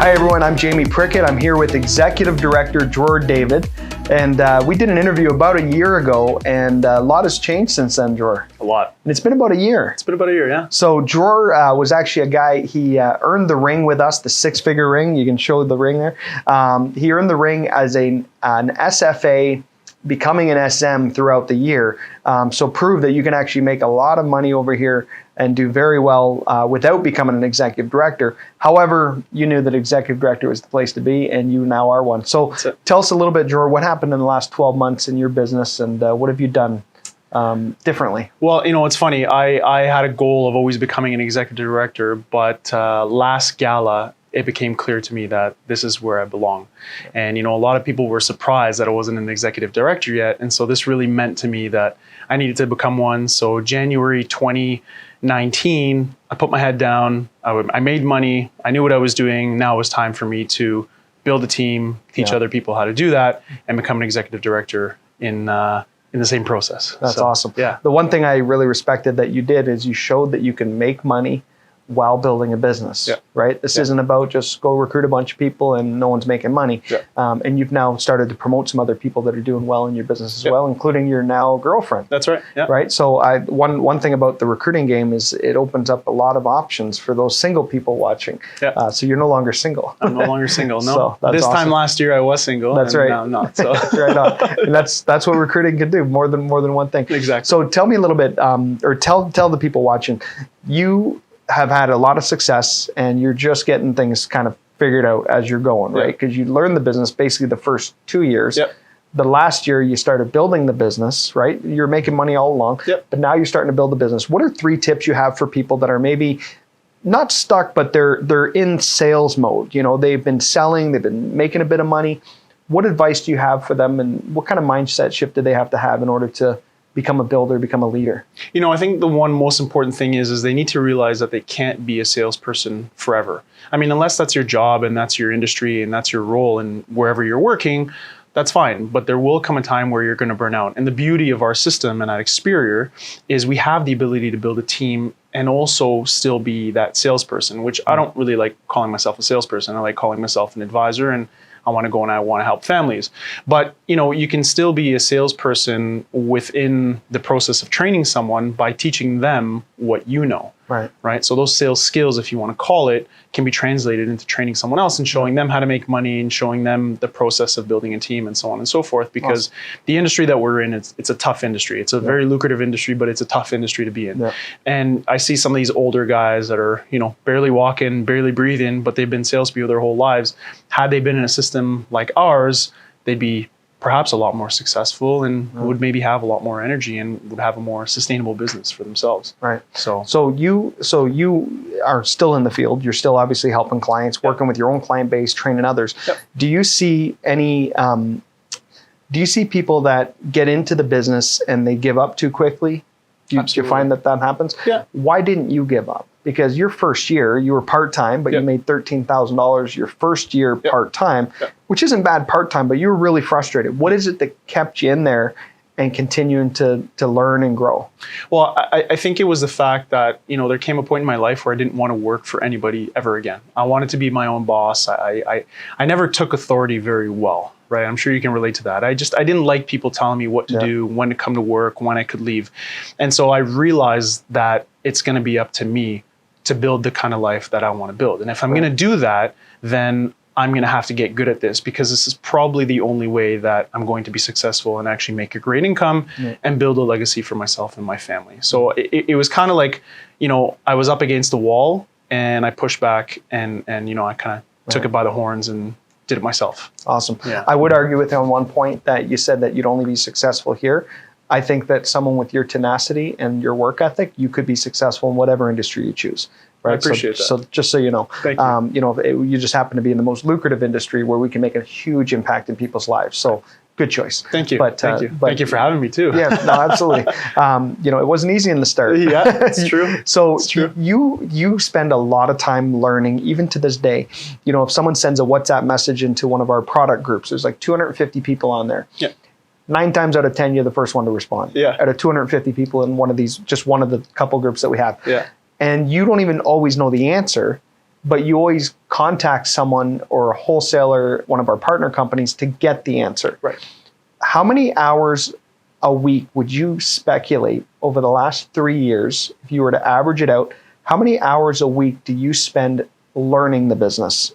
Hi everyone, I'm Jamie Prickett. I'm here with Executive Director Dror David. And we did an interview about a year ago, and a lot has changed since then, Dror. A lot. And it's been about a year. It's been about a year, yeah. So Dror was actually a guy, he earned the ring with us, the six-figure ring. You can show the ring there. He earned the ring as an SFA, becoming an SM throughout the year. So prove that you can actually make a lot of money over here and do very well without becoming an executive director. However, you knew that executive director was the place to be, and you now are one. So tell us a little bit, Dror, what happened in the last 12 months in your business, and what have you done differently? Well, you know, it's funny. I had a goal of always becoming an executive director, but last gala, it became clear to me that this is where I belong. And, you know, a lot of people were surprised that I wasn't an executive director yet. And so this really meant to me that I needed to become one. So January 2019, I put my head down. I made money. I knew what I was doing. Now it was time for me to build a team, teach other people how to do that, and become an executive director in the same process. That's awesome. Yeah. The one thing I really respected that you did is you showed that you can make money while building a business, right? This isn't about just go recruit a bunch of people and no one's making money. And you've now started to promote some other people that are doing well in your business as well, including your now girlfriend. That's right. Right. So one thing about the recruiting game is it opens up a lot lot of options for those single people watching. So you're no longer single. I'm no longer single. No. So that's time last year I was single. That's right. Now I'm not. So that's right on. And that's what recruiting can do, more than one thing. Exactly. So tell me a little bit, or tell the people watching, you have had a lot of success and you're just getting things kind of figured out as you're going, right? Because you learned the business basically the first 2 years. The last year you started building the business, right? You're making money all along, but now you're starting to build the business. What are 3 tips you have for people that are maybe not stuck, but they're in sales mode? You know, they've been selling, they've been making a bit of money. What advice do you have for them, and what kind of mindset shift do they have to have in order to become a builder, become a leader? You know, I think the one most important thing is they need to realize that they can't be a salesperson forever. I mean, unless that's your job and that's your industry and that's your role and wherever you're working, that's fine. But there will come a time where you're going to burn out. And the beauty of our system and at Experior is we have the ability to build a team and also still be that salesperson, which I don't really like calling myself a salesperson. I like calling myself an advisor, and I want to go and I want to help families. But, you know, you can still be a salesperson within the process of training someone by teaching them what you know. Right. So those sales skills, if you want to call it, can be translated into training someone else and showing them how to make money and showing them the process of building a team and so on and so forth. Because the industry that we're in, it's a tough industry. It's a very lucrative industry, but it's a tough industry to be in. And I see some of these older guys that are, you know, barely walking, barely breathing, but they've been salespeople their whole lives. Had they been in a system like ours, they'd be perhaps a lot more successful and would maybe have a lot more energy and would have a more sustainable business for themselves. Right. So you are still in the field. You're still obviously helping clients, working with your own client base, training others. Do you see any? Do you see people that get into the business and they give up too quickly? Do you find that happens? Why didn't you give up? Because your first year, you were part-time, but you made $13,000 your first year part-time, which isn't bad part-time, but you were really frustrated. What is it that kept you in there and continuing to learn and grow? Well, I think it was the fact that, you know, there came a point in my life where I didn't want to work for anybody ever again. I wanted to be my own boss. I never took authority very well. Right. I'm sure you can relate to that. I didn't like people telling me what to do, when to come to work, when I could leave. And so I realized that it's going to be up to me to build the kind of life that I want to build. And if I'm going to do that, then I'm going to have to get good at this, because this is probably the only way that I'm going to be successful and actually make a great income and build a legacy for myself and my family. So it was kind of like, you know, I was up against the wall and I pushed back and you know, I kind of took it by the horns and did it myself. Awesome. I would argue with you on one point that you said that you'd only be successful here. I think that someone with your tenacity and your work ethic, you could be successful in whatever industry you choose. Right? I appreciate that. So just so you know, Thank you. You know, you just happen to be in the most lucrative industry where we can make a huge impact in people's lives. So good choice. Thank you. Thank you. But, thank you for having me too. Yeah, no, absolutely. You know, it wasn't easy in the start. Yeah, it's true. So it's true. You spend a lot of time learning, even to this day. You know, if someone sends a WhatsApp message into one of our product groups, there's like 250 people on there. 9 times out of 10, you're the first one to respond. Out of 250 people in one of these, just one of the couple groups that we have. And you don't even always know the answer, but you always contact someone or a wholesaler, one of our partner companies, to get the answer. Right. How many hours a week would you speculate over the last 3 years, if you were to average it out, how many hours a week do you spend learning the business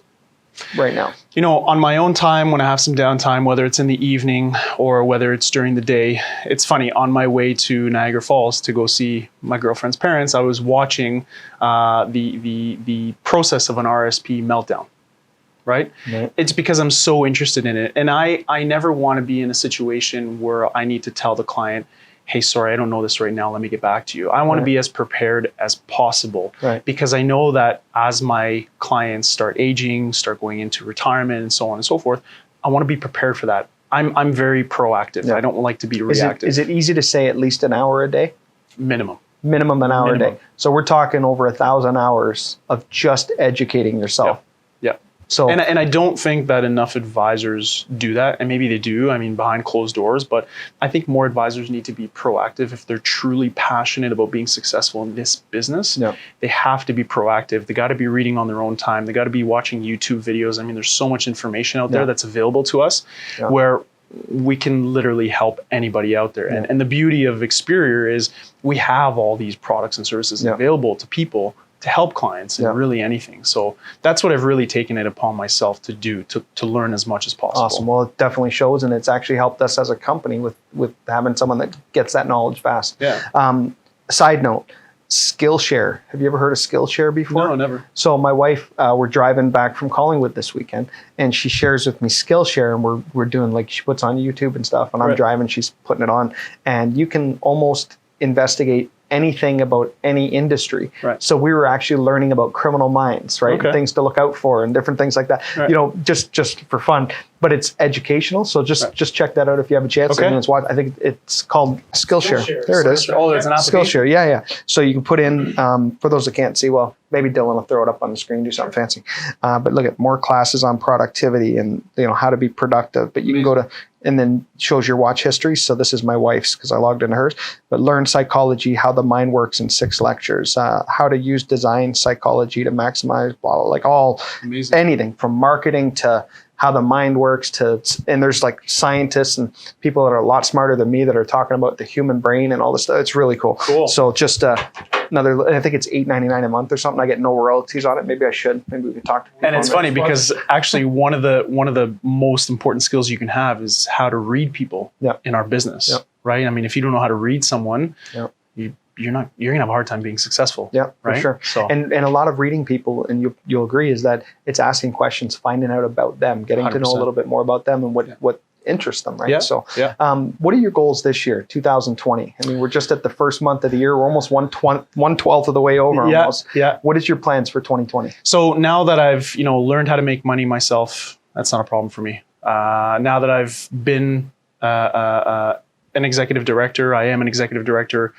right now? You know, on my own time, when I have some downtime, whether it's in the evening or whether it's during the day, it's funny, on my way to Niagara Falls to go see my girlfriend's parents, I was watching the process of an RSP meltdown, right? It's because I'm so interested in it. And I never want to be in a situation where I need to tell the client, hey, sorry, I don't know this right now. Let me get back to you. I want to be as prepared as possible because I know that as my clients start aging, start going into retirement and so on and so forth, I want to be prepared for that. I'm very proactive. I don't like to be reactive. Is it easy to say at least an hour a day? Minimum An hour a day. So we're talking over 1,000 hours of just educating yourself. Yeah. So, and I don't think that enough advisors do that. And maybe they do, I mean, behind closed doors, but I think more advisors need to be proactive if they're truly passionate about being successful in this business. They have to be proactive. They got to be reading on their own time. They got to be watching YouTube videos. I mean, there's so much information out there that's available to us where we can literally help anybody out there. And the beauty of Experior is we have all these products and services available to people to help clients in really anything. So that's what I've really taken it upon myself to do, to learn as much as possible. Awesome. Well, it definitely shows, and it's actually helped us as a company with having someone that gets that knowledge fast. Side note, Skillshare. Have you ever heard of Skillshare before? No, never. So my wife, we're driving back from Collingwood this weekend, and she shares with me Skillshare, and we're doing, like, she puts on YouTube and stuff, and I'm driving, she's putting it on, and you can almost investigate anything about any industry. So we were actually learning about criminal minds, right? And things to look out for and different things like that. You know, just for fun, but it's educational. So just check that out if you have a chance. I think it's called Skillshare. There it is. Oh, there's an application. Skillshare. Yeah. So you can put in, for those that can't see, well, maybe Dylan will throw it up on the screen, do something fancy. But look at more classes on productivity and, you know, how to be productive. But you can go to, and then shows your watch history. So this is my wife's because I logged into hers. But learn psychology, how the mind works in 6 lectures. How to use design psychology to maximize, blah, like all, anything from marketing to how the mind works to, and there's like scientists and people that are a lot smarter than me that are talking about the human brain and all this stuff. It's really cool. So just another, I think it's $8.99 a month or something. I get no royalties on it. Maybe I should. Maybe we could talk to people. And it's funny because actually one of the most important skills you can have is how to read people in our business, right? I mean, if you don't know how to read someone, you're gonna have a hard time being successful. Yeah, right? For sure. So, and a lot of reading people, and you'll agree, is that it's asking questions, finding out about them, getting 100%. To know a little bit more about them and what interests them, right? So, what are your goals this year, 2020? I mean, we're just at the first month of the year. We're almost 1/12 of the way over almost. What is your plans for 2020? So now that I've learned how to make money myself, that's not a problem for me. Now that I've been an executive director, I am an executive director.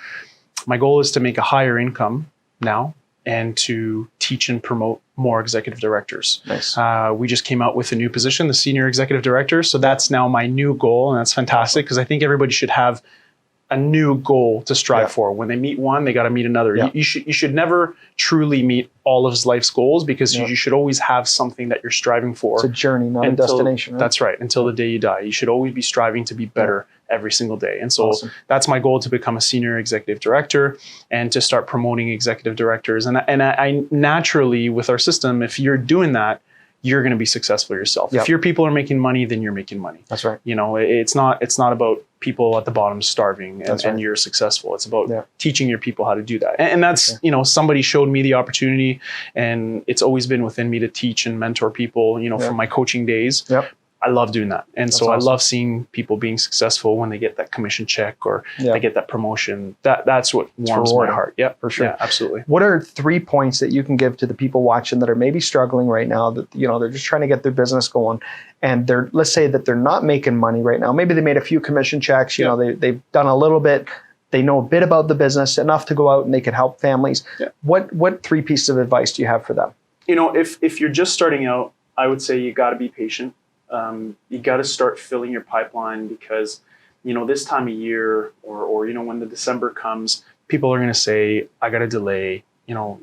My goal is to make a higher income now and to teach and promote more executive directors. Nice. We just came out with a new position, the senior executive director. So that's now my new goal. And that's fantastic because I think everybody should have a new goal to strive for. When they meet one, they got to meet another. You should never truly meet all of life's goals because you should always have something that you're striving for. It's a journey, not a destination. Right? That's right. Until the day you die. You should always be striving to be better every single day. And so that's my goal, to become a senior executive director and to start promoting executive directors. And I naturally, with our system, if you're doing that, you're going to be successful yourself. If your people are making money, then you're making money. That's right. It's not about people at the bottom starving and you're successful. It's about teaching your people how to do that. And that's, somebody showed me the opportunity, and it's always been within me to teach and mentor people, from my coaching days. I love doing that. And so I love seeing people being successful when they get that commission check or they get that promotion. That's what warms my heart. Yeah, for sure. Yeah, absolutely. What are 3 points that you can give to the people watching that are maybe struggling right now, that, they're just trying to get their business going, and let's say that they're not making money right now. Maybe they made a few commission checks, they've done a little bit, they know a bit about the business, enough to go out and they can help families. What 3 pieces of advice do you have for them? If you're just starting out, I would say you got to be patient. You got to start filling your pipeline because, this time of year or when the December comes, people are going to say, I got to delay.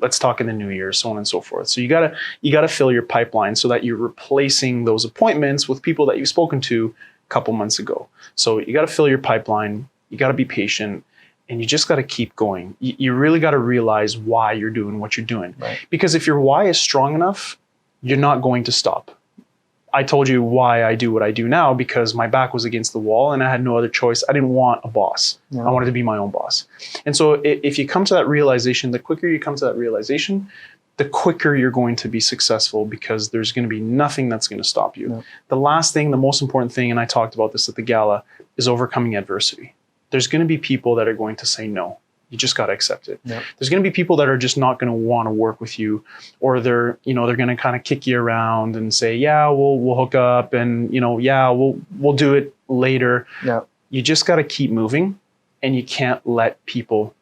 let's talk in the new year, so on and so forth. So you gotta fill your pipeline so that you're replacing those appointments with people that you've spoken to a couple months ago. So you gotta fill your pipeline, you gotta be patient, and you just gotta keep going. You really gotta realize why you're doing what you're doing. Right. Because if your why is strong enough, you're not going to stop. I told you why I do what I do now, because my back was against the wall and I had no other choice. I didn't want a boss. Yeah. I wanted to be my own boss. And so if you come to that realization, the quicker you come to that realization, the quicker you're going to be successful, because there's going to be nothing that's going to stop you. Yeah. The last thing, the most important thing, and I talked about this at the gala, is overcoming adversity. There's going to be people that are going to say no. You just got to accept it. Yep. There's going to be people that are just not going to want to work with you, or they're going to kind of kick you around and say, yeah, we'll hook up, and yeah, we'll do it later. Yep. You just got to keep moving, and you can't let people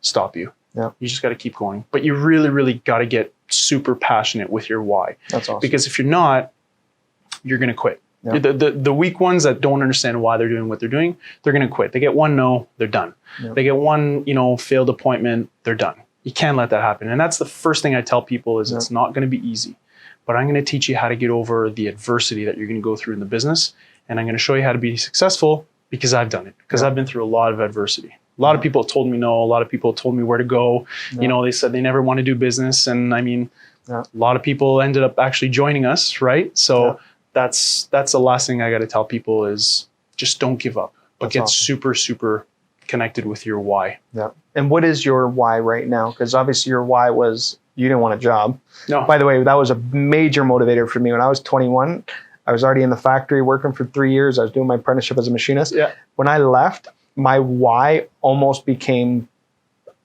stop you. Yep. You just got to keep going. But you really, really got to get super passionate with your why. That's awesome. Because if you're not, you're going to quit. Yep. The weak ones that don't understand why they're doing what they're doing, they're going to quit. They get one no, they're done. Yep. They get one, failed appointment, they're done. You can't let that happen. And that's the first thing I tell people is It's not going to be easy, but I'm going to teach you how to get over the adversity that you're going to go through in the business. And I'm going to show you how to be successful, because I've done it, because I've been through a lot of adversity. A lot of people told me no, a lot of people told me where to go. They said they never want to do business. And a lot of people ended up actually joining us, right? So that's the last thing I got to tell people is just don't give up, but get super, super connected with your why. Yeah. And what is your why right now? Because obviously your why was you didn't want a job. No. By the way, that was a major motivator for me. When I was 21, I was already in the factory working for 3 years. I was doing my apprenticeship as a machinist. Yeah. When I left, my why almost became,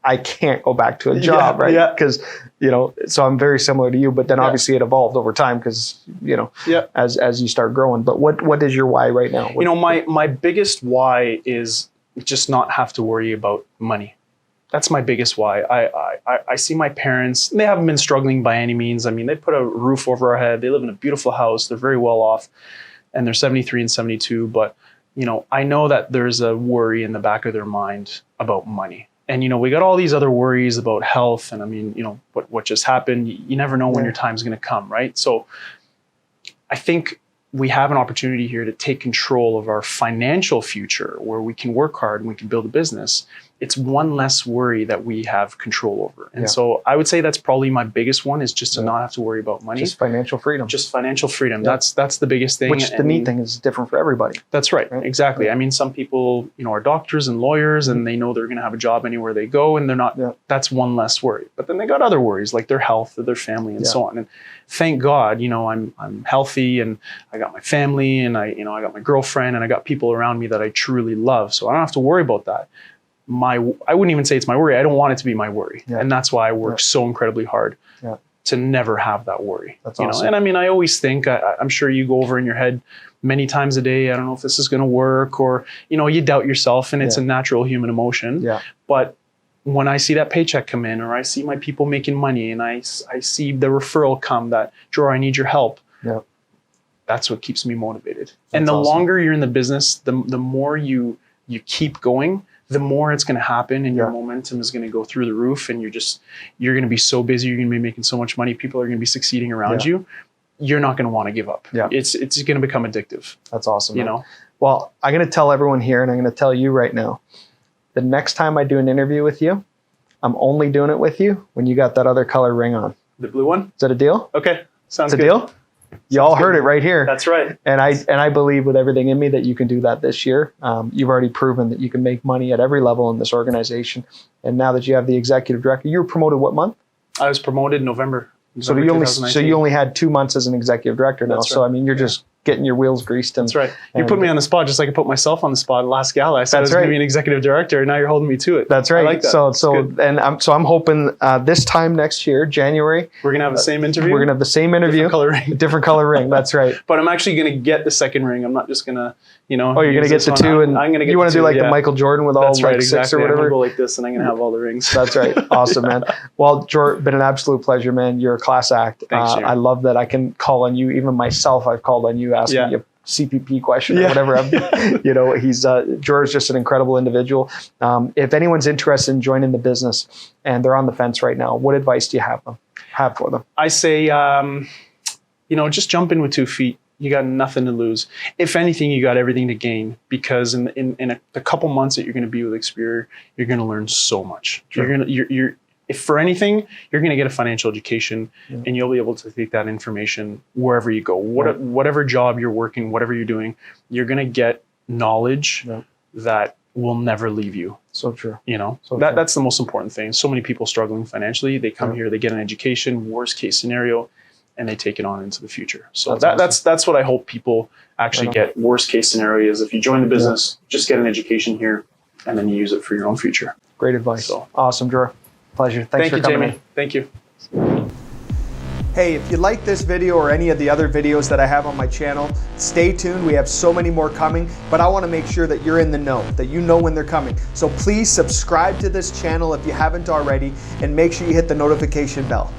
I can't go back to a job, right? Yeah. Because, so I'm very similar to you, but then obviously it evolved over time because, as you start growing. But what is your why right now? My biggest why is just not have to worry about money. That's my biggest why. I see my parents, they haven't been struggling by any means. They put a roof over our head. They live in a beautiful house. They're very well off, and they're 73 and 72. But, I know that there's a worry in the back of their mind about money. And, we got all these other worries about health. And what just happened, you never know when your time's going to come, right? So I think we have an opportunity here to take control of our financial future, where we can work hard and we can build a business. It's one less worry that we have control over. And so I would say that's probably my biggest one, is just to not have to worry about money. Just financial freedom. Just financial freedom. Yeah. That's the biggest thing. Which the neat thing is different for everybody. That's right. Exactly. Yeah. Some people, are doctors and lawyers, and they know they're going to have a job anywhere they go, and they're not, that's one less worry. But then they got other worries like their health or their family and so on. And thank God, I'm healthy, and I got my family, and I got my girlfriend, and I got people around me that I truly love. So I don't have to worry about that. I wouldn't even say it's my worry. I don't want it to be my worry. Yeah. And that's why I work so incredibly hard to never have that worry. That's awesome. And I always think, I'm sure you go over in your head many times a day, I don't know if this is going to work, or, you doubt yourself, and it's a natural human emotion. Yeah. But when I see that paycheck come in, or I see my people making money, and I see the referral come that, Dror, I need your help. Yeah. That's what keeps me motivated. And the longer you're in the business, the more you keep going, the more it's going to happen, and your momentum is going to go through the roof, and you're going to be so busy. You're going to be making so much money. People are going to be succeeding around you. You're not going to want to give up. Yeah. It's going to become addictive. That's awesome. Well, I'm going to tell everyone here, and I'm going to tell you right now, the next time I do an interview with you, I'm only doing it with you when you got that other color ring on. The blue one? Is that a deal? Okay. Sounds good. It's a deal? You all heard it right here. That's right. And I believe with everything in me that you can do that this year. You've already proven that you can make money at every level in this organization. And now that you have the executive director, you were promoted what month? I was promoted in November so you only had 2 months as an executive director now. That's so right. you're just getting your wheels greased. That's right. You put me on the spot just like I put myself on the spot last gala. I said I was going to be an executive director, and now you're holding me to it. That's right. I like that. I'm hoping this time next year, January, we're going to have the same interview. We're going to have the same interview. Different color ring. Different color ring. That's right. But I'm actually going to get the second ring. I'm not just going to, Oh, you're going to get the two, and I'm gonna get you want to do like the Michael Jordan with all like 6 or whatever. I'm going to go like this, and I'm going to have all the rings. That's right. Awesome, man. Well, Dror, been an absolute pleasure, man. You're a class act. Thanks, I love that I can call on you. Even myself, I've called on you, asking you CPP question or whatever. He's Dror is just an incredible individual. If anyone's interested in joining the business and they're on the fence right now, what advice do you have for them? I say, just jump in with 2 feet. You got nothing to lose. If anything, you got everything to gain, because in a couple months that you're going to be with Experior, you're going to learn so much. Sure. If for anything, you're going to get a financial education, and you'll be able to take that information wherever you go. Whatever job you're working, whatever you're doing, you're going to get knowledge that will never leave you. So true. That's the most important thing. So many people struggling financially, they come here, they get an education, worst case scenario, and they take it on into the future. So that's what I hope people actually get. Worst case scenario is if you join the business, just get an education here, and then you use it for your own future. Great advice. So awesome, Dror. Pleasure. Thanks for coming, Jamie. Thank you. Hey, if you like this video or any of the other videos that I have on my channel, stay tuned. We have so many more coming, but I want to make sure that you're in the know, that you know when they're coming. So please subscribe to this channel if you haven't already, and make sure you hit the notification bell.